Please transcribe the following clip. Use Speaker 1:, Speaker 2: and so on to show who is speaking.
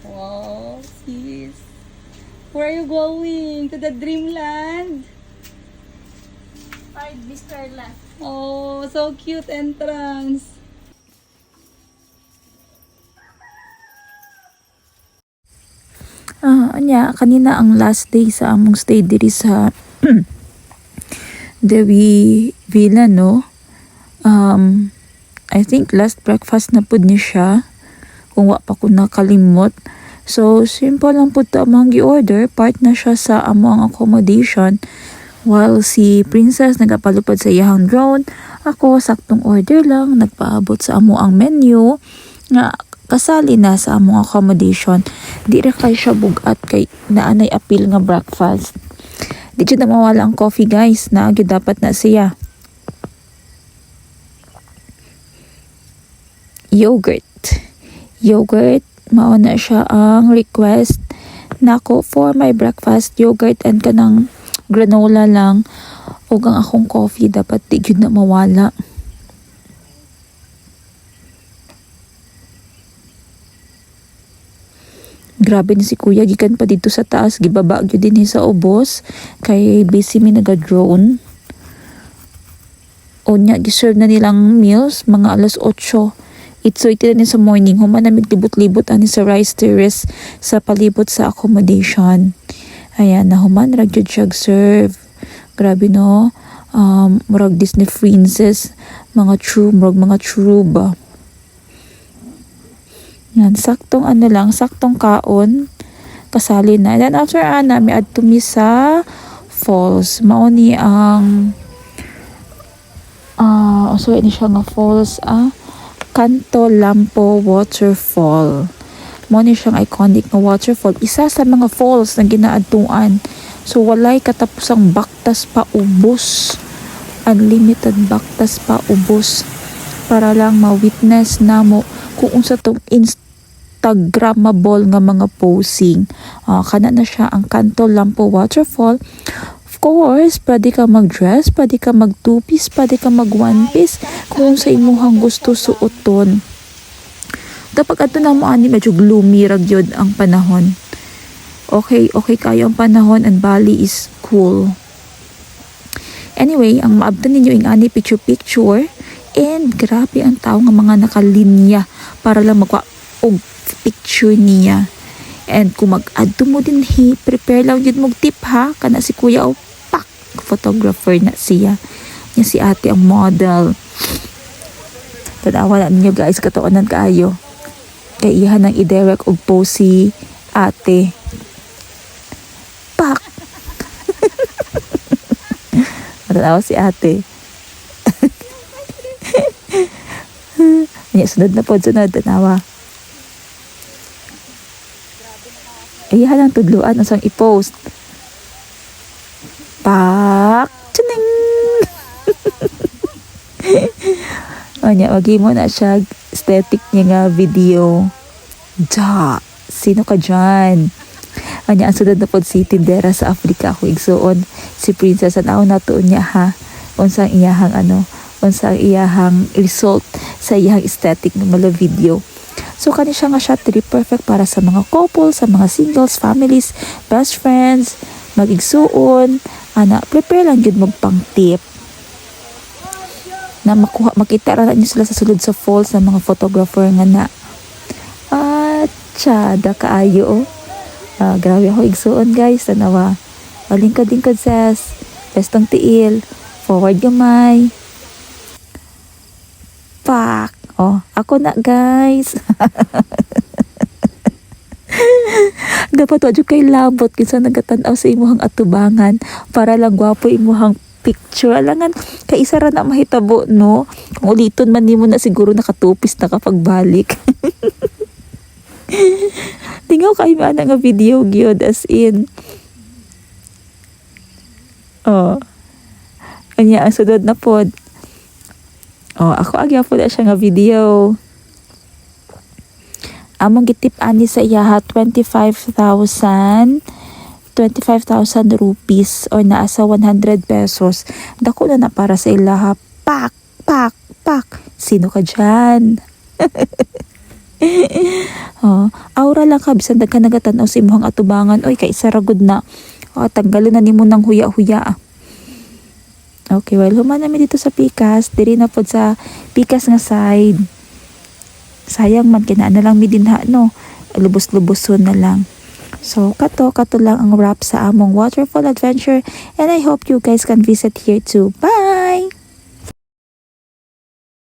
Speaker 1: Wow, sis. Where are you going? To the dreamland?
Speaker 2: Ay, Mr. Left.
Speaker 1: Oh, so cute entrance.
Speaker 3: Anya, kanina ang last day sa among stay diri sa Dewi Villa, no? I think last breakfast na pud ni siya. Kung wa pa ko nakalimot. So, simple lang pud ta among gi-order. Part na siya sa among accommodation. While si Princess nagapalupad sa iyang drone, ako saktong order lang, nagpaabot sa amo ang menu nga kasali na sa among accommodation. Di ra kay siya bugat kay naanay appeal nga breakfast. Di jud na mawala ang coffee, guys, na gyud dapat na siya. Yogurt, mao na siya ang request nako for my breakfast. Yogurt and kanang granola lang ug ang akong coffee dapat di gyud na mawala. Grabe ni si kuya, gikan pa dito sa taas, gibaba gyud din sa ubos kay busy mi naga-drone. Unya giserve na nilang meals mga alas 8. It's 8 na sa morning, human na miglibot-libot ani sa rice terrace sa palibot sa accommodation. Ayan, nahuman ra gyud siya serve. Grabe no. Murag Disney princess, mga true ba. Yan, saktong saktong kaon. Kasali na. And then after mi adto mi sa falls. Mao ni ang so ini siya nga falls Canto Lampo Waterfall. Mao ni siyang iconic nga waterfall. Isa sa mga falls na ginaadtuan. So walay katapusang baktas pa ubos. Unlimited baktas pa ubos. Para lang ma-witness namo kung unsa tong Instagrammable nga mga posing. Kana na siya ang Canto Lampo Waterfall. Of course, pwede ka mag-dress, pwede ka mag-two-piece, pwede ka mag-one-piece kung sa imuhang gusto suoton. Kapag ato na mo ani medyo gloomy ra gyud ang panahon. Okay kayo ang panahon and Bali is cool. Anyway, ang maabtan ninyo ing ani picture and grabe ang tao nga mga nakalinya para lang magwa og picture niya. And kung mag-adto mo din prepare lang yun mong tip ha, kana si kuya pak photographer na siya. Niya si ate ang model. Tanawa na ninyo guys, katuonan kaayo. Kay iya nang i-direct og post si ate. Pak! Tanawa si ate. Anya sunod, tanawa. Iya lang tudluan asang i-post. Pak! Tsuning! Anya, wagi mo na siya aesthetic niya nga video. Ja! Sino ka dyan? Anya, ang sunod na pod si Tindera sa Africa ako igsuon. Si Princess, anaw na tuon niya ha. Unsang iyahang result sa iyahang aesthetic ng mga video. So, kani siya nga shot trip perfect para sa mga couples, sa mga singles, families, best friends, magigsuon, prepare lang yun magpang tip. Na makita ra niyo sila sa sulod sa falls ng mga photographer nga na. Tsada kaayo. Grabe ako igsuon guys, tanawa. Lingkod ses, bestong tiil, forward gamay. Pak! Ako na guys. Dapat wadyo kay labot kinsa nagatanaw sa imuhang atubangan para lang gwapo imuhang picture. Alangan kay isa ra na mahitabo no. Kung uliton man nimo na siguro nakatupis na kapag balik. Tingaw kay mana nga video gyud as in. Anya ang sunod na pod. Ako agya po na siya nga video. Among gitip ani sa iyaha 25,000 rupees or naa sa 100 pesos. Dako na para sa ilaha. Pak! Sino ka dyan? Oh, aura lang ka bisan dagka nagatanaw sa imong atubangan. Oy, kay isa ra gud na. Oh, tanggalon na nimo ng huya-huya. Okay, well, human namin dito sa pikas. Diri na pod sa pikas nga side. Sayang man kinaan na lang mi dinha no. Lubos-luboson na lang. So, kato lang ang wrap sa among waterfall adventure, and I hope you guys can visit here too. Bye!